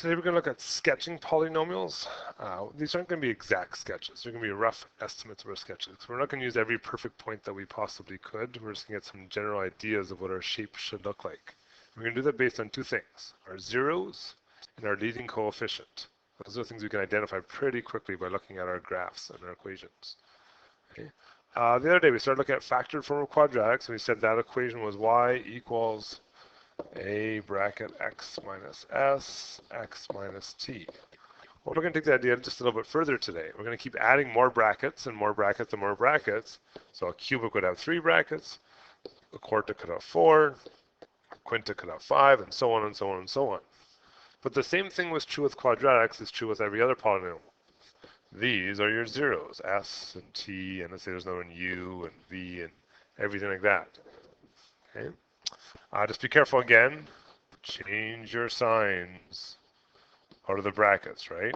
Today we're going to look at sketching polynomials. These aren't going to be exact sketches. They're going to be rough estimates of our sketches. We're not going to use every perfect point that we possibly could. We're just going to get some general ideas of what our shape should look like. We're going to do that based on two things, our zeros and our leading coefficient. Those are things we can identify pretty quickly by looking at our graphs and our equations. Okay. The other day we started looking at factored form of quadratics, and we said that equation was y equals a bracket x minus s, x minus t. Well, we're going to take the idea just a little bit further today. We're going to keep adding more brackets and more brackets and more brackets. So a cubic would have 3 brackets, a quartic could have 4, a quintic could have 5, and so on and so on and so on. But the same thing was true with quadratics is true with every other polynomial. These are your zeros, s and t, and let's say there's another one u and v and everything like that. Okay. Just be careful again. Change your signs out of the brackets, right?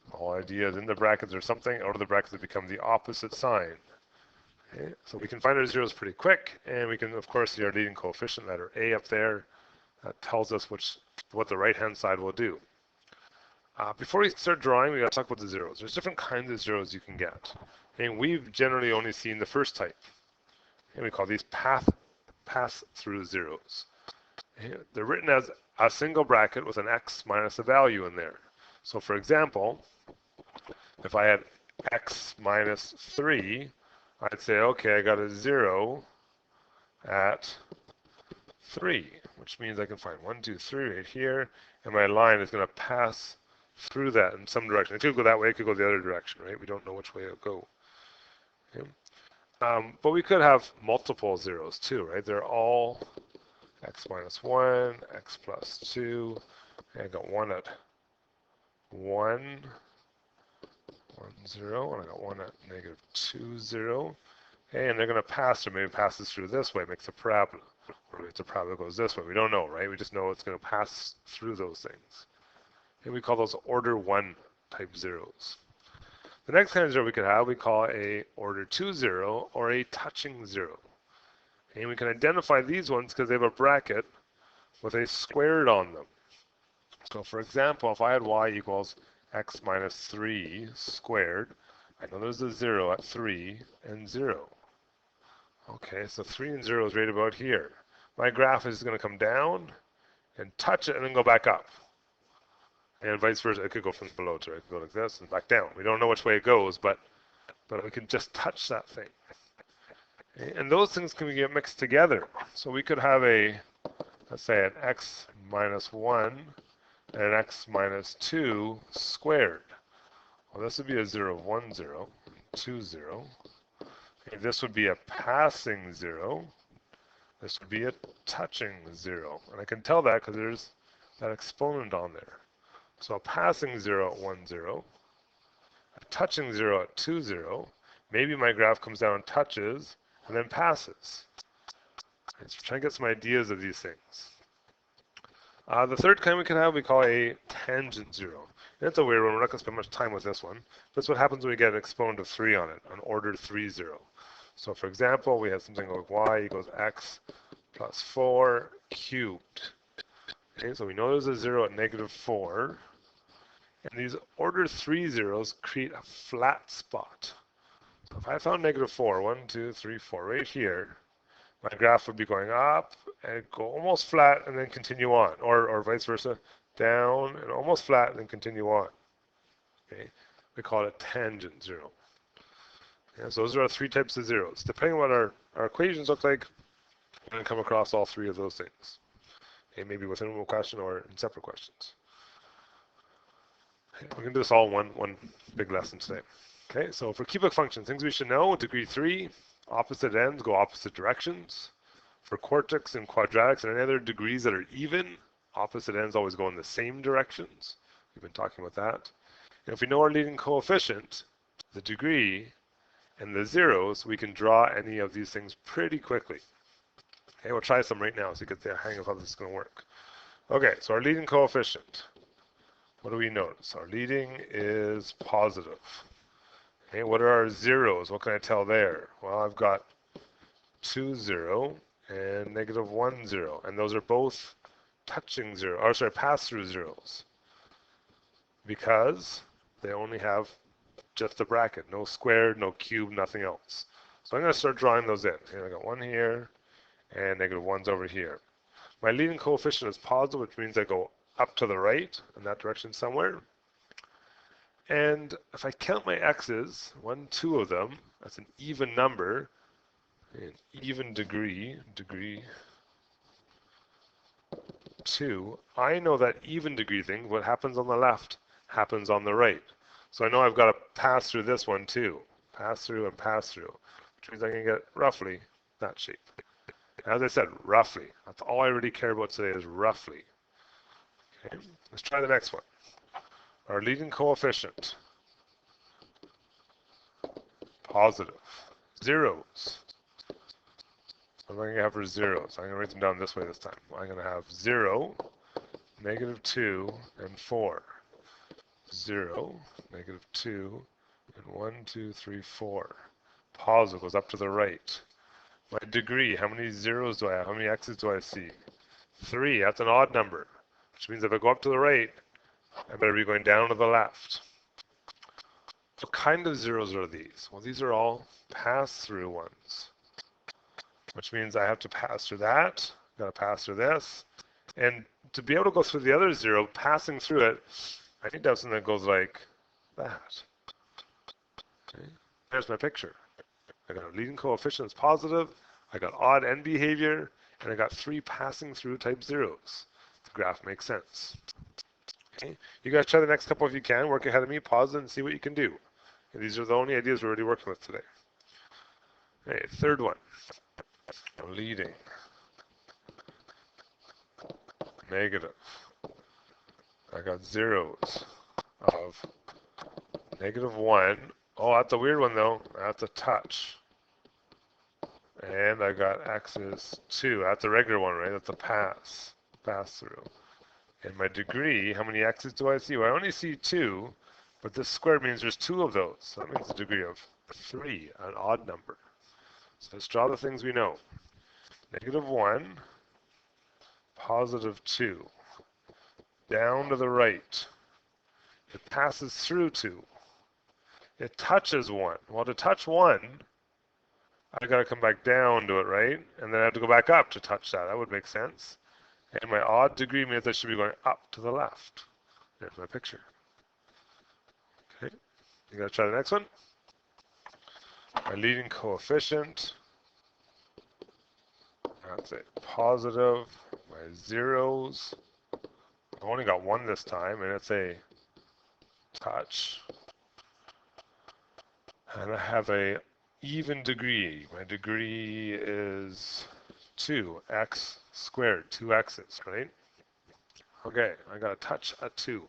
The whole idea is in the brackets or something, out of the brackets it becomes the opposite sign. Okay? So we can find our zeros pretty quick, and we can, of course, see our leading coefficient, letter A up there. That tells us what the right-hand side will do. Before we start drawing, we got to talk about the zeros. There's different kinds of zeros you can get. And we've generally only seen the first type. And we call these pass-through zeros. They're written as a single bracket with an x minus a value in there. So for example, if I had x minus 3, I'd say, okay, I got a 0 at 3, which means I can find 1, 2, 3 right here, and my line is going to pass through that in some direction. It could go that way, it could go the other direction, right? We don't know which way it'll go. Okay. But we could have multiple zeros too, right? They're all x minus 1, x plus 2, and I got 1 at 1, 1, 0, and I got 1 at negative 2, 0. And they're going to pass, or maybe it passes through this way, makes a parabola. Or maybe it's a parabola goes this way. We don't know, right? We just know it's going to pass through those things. And we call those order 1 type zeros. The next kind of zero we could have, we call a order 2 zero or a touching zero. And we can identify these ones because they have a bracket with a squared on them. So for example, if I had y equals x minus 3 squared, I know there's a 0 at 3 and 0. Okay, so 3 and 0 is right about here. My graph is going to come down and touch it and then go back up. And vice versa, it could go from below to right, it could go like this and back down. We don't know which way it goes, but we can just touch that thing. And those things can get mixed together. So we could have let's say an x minus 1 and an x minus 2 squared. Well, this would be a 0, 1, 0, 2, 0. And this would be a passing 0. This would be a touching 0. And I can tell that because there's that exponent on there. So a passing 0 at 1, 0, a touching 0 at 2, 0. Maybe my graph comes down and touches and then passes. Let's try and get some ideas of these things. The third kind we can have, we call a tangent 0. And it's a weird one. We're not going to spend much time with this one. That's what happens when we get an exponent of 3 on it, an order 3, 0. So for example, we have something like y equals x plus 4 cubed. Okay, so we know there's a 0 at negative 4. And these order 3 zeros create a flat spot. So if I found negative 4, 1, 2, 3, 4, right here, my graph would be going up and go almost flat and then continue on, or vice versa, down and almost flat and then continue on. Okay, we call it tangent 0. Yeah, so those are our 3 types of zeros. Depending on what our equations look like, we're going to come across all 3 of those things. Okay, maybe within one question or in separate questions. Okay, we're going to do this all in one big lesson today. Okay, so for cubic functions, things we should know: degree 3, opposite ends go opposite directions. For quartics and quadratics and any other degrees that are even, opposite ends always go in the same directions. We've been talking about that. And if we know our leading coefficient, the degree, and the zeros, we can draw any of these things pretty quickly. Okay, we'll try some right now so you get the hang of how this is going to work. Okay, so our leading coefficient. What do we notice? Our leading is positive. Okay, what are our zeros? What can I tell there? Well, I've got 2, 0 and negative 1, 0. And those are both touching zero, or sorry, pass-through zeros, because they only have just a bracket, no squared, no cube, nothing else. So I'm going to start drawing those in. Here I got one here, and negative one's over here. My leading coefficient is positive, which means I go up to the right in that direction somewhere. And if I count my x's, 1, 2 of them, that's an even number, an even degree 2, I know that even degree thing, what happens on the left happens on the right. So I know I've got to pass through this one too. Pass through and pass through, which means I can get roughly that shape. As I said, roughly. That's all I really care about today is roughly. Okay, let's try the next one. Our leading coefficient, positive. Zeros. What am I going to have for zeros? I'm going to write them down this way this time. I'm going to have 0, negative 2, and 4. 0, negative 2, and 1, 2, 3, 4. Positive goes up to the right. My degree, how many zeros do I have? How many x's do I see? 3, that's an odd number, which means if I go up to the right, I better be going down to the left. What kind of zeros are these? Well, these are all pass-through ones, which means I have to pass through that, got to pass through this, and to be able to go through the other zero, passing through it, I need to have something that goes like that. Okay. There's my picture. I got a leading coefficient that's positive, I got odd end behavior, and I got 3 passing through type zeros. The graph makes sense. Okay. You guys try the next couple if you can. Work ahead of me, pause it, and see what you can do. And these are the only ideas we're already working with today. Okay, third one. Leading. Negative. I got zeros of negative 1. Oh, that's a weird one though. That's a touch. And I got x's 2. That's a regular one, right? That's a pass through. And my degree, how many x's do I see? Well, I only see 2, but this square means there's 2 of those. So that means a degree of 3, an odd number. So let's draw the things we know. Negative 1, positive 2. Down to the right. It passes through 2. It touches 1. Well, to touch 1, I got to come back down to it, right? And then I have to go back up to touch that. That would make sense. And my odd degree means I should be going up to the left. There's my picture. Okay, you got to try the next one. My leading coefficient. That's it. Positive. My zeros. I only got 1 this time, and it's a touch. And I have a even degree. My degree is 2, x squared, 2 x's, right? Okay, I got a touch at 2.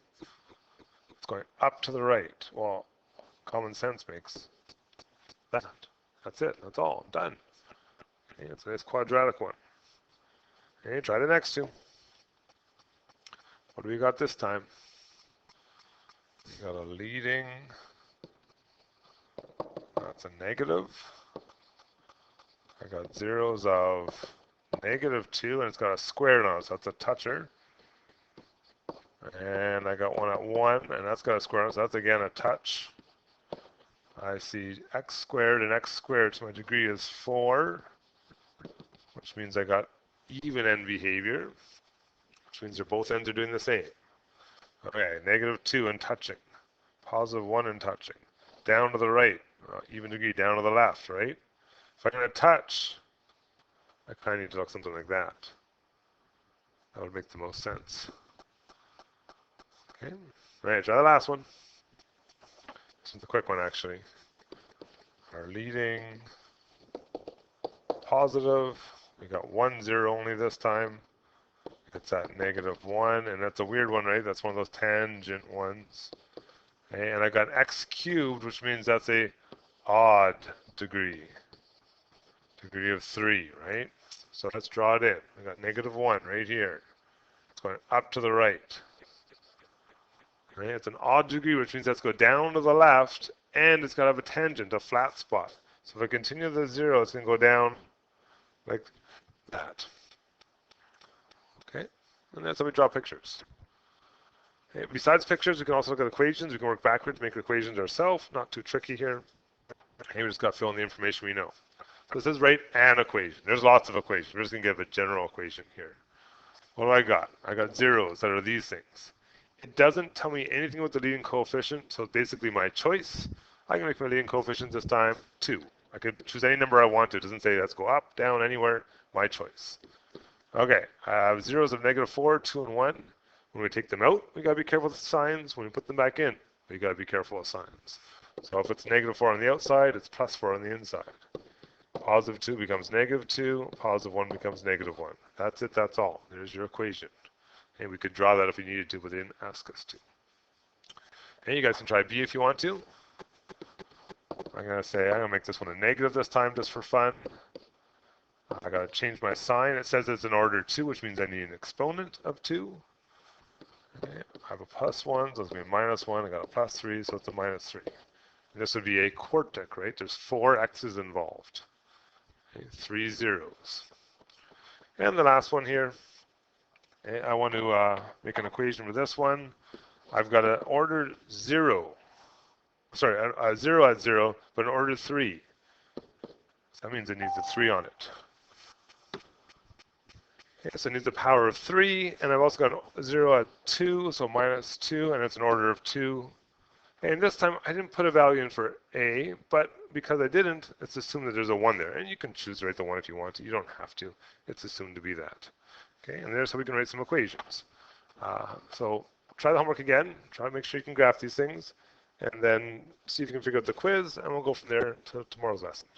It's going up to the right. Well, common sense makes that. That's it. That's all. I'm done. Okay, it's a nice quadratic one. Okay, try the next two. What do we got this time? We got a leading. That's a negative. I got zeros of negative 2, and it's got a squared on it, so that's a toucher. And I got one at 1, and that's got a square on it, so that's again a touch. I see x squared and x squared, so my degree is 4, which means I got even end behavior, which means both ends are doing the same. Okay, negative 2 and touching, positive 1 and touching, down to the right, even degree, down to the left, right? If I'm going to touch, I kind of need to look something like that. That would make the most sense. Okay, all right, try the last one. This is the quick one, actually. Our leading positive, we got 1, 0 only this time. It's at negative 1, and that's a weird one, right? That's one of those tangent ones. Okay, and I got x cubed, which means that's a odd degree. Degree of 3, right? So let's draw it in. I got negative 1 right here. It's going up to the right. Right? It's an odd degree, which means that's go down to the left, and it's got to have a tangent, a flat spot. So if I continue the 0, it's going to go down like that. Okay. And that's how we draw pictures. Okay, besides pictures, we can also look at equations. We can work backwards to make equations ourselves. Not too tricky here. And we just got to fill in the information we know. So it says write an equation. There's lots of equations. We're just going to give a general equation here. What do I got? I got zeros that are these things. It doesn't tell me anything about the leading coefficient, so it's basically my choice. I can make my leading coefficient this time 2. I could choose any number I want to. It doesn't say let's go up, down, anywhere. My choice. Okay, I have zeros of -4, 2, and 1. When we take them out, we gotta be careful with the signs. When we put them back in, we gotta be careful with signs. So if it's -4 on the outside, it's +4 on the inside. +2 becomes -2, +1 becomes -1. That's it, that's all. There's your equation. And we could draw that if we needed to, but they didn't ask us to. And you guys can try B if you want to. I'm gonna make this one a negative this time just for fun. I gotta change my sign. It says it's an order 2, which means I need an exponent of 2. Okay, I have a +1, so it's gonna be -1. I got a +3, so it's a -3. And this would be a quartic, right? There's 4 x's involved. Okay, 3 zeros. And the last one here, okay, I want to make an equation with this one. I've got an order 0. Sorry, a 0 at 0, but an order 3. So that means it needs a 3 on it. Okay, so it needs a power of 3, and I've also got a 0 at 2, so -2, and it's an order of 2. And this time I didn't put a value in for a, but because I didn't, it's assumed that there's a 1 there. And you can choose to write the 1 if you want to. You don't have to. It's assumed to be that. Okay, and there's how we can write some equations. So try the homework again. Try to make sure you can graph these things, and then see if you can figure out the quiz, and we'll go from there to tomorrow's lesson.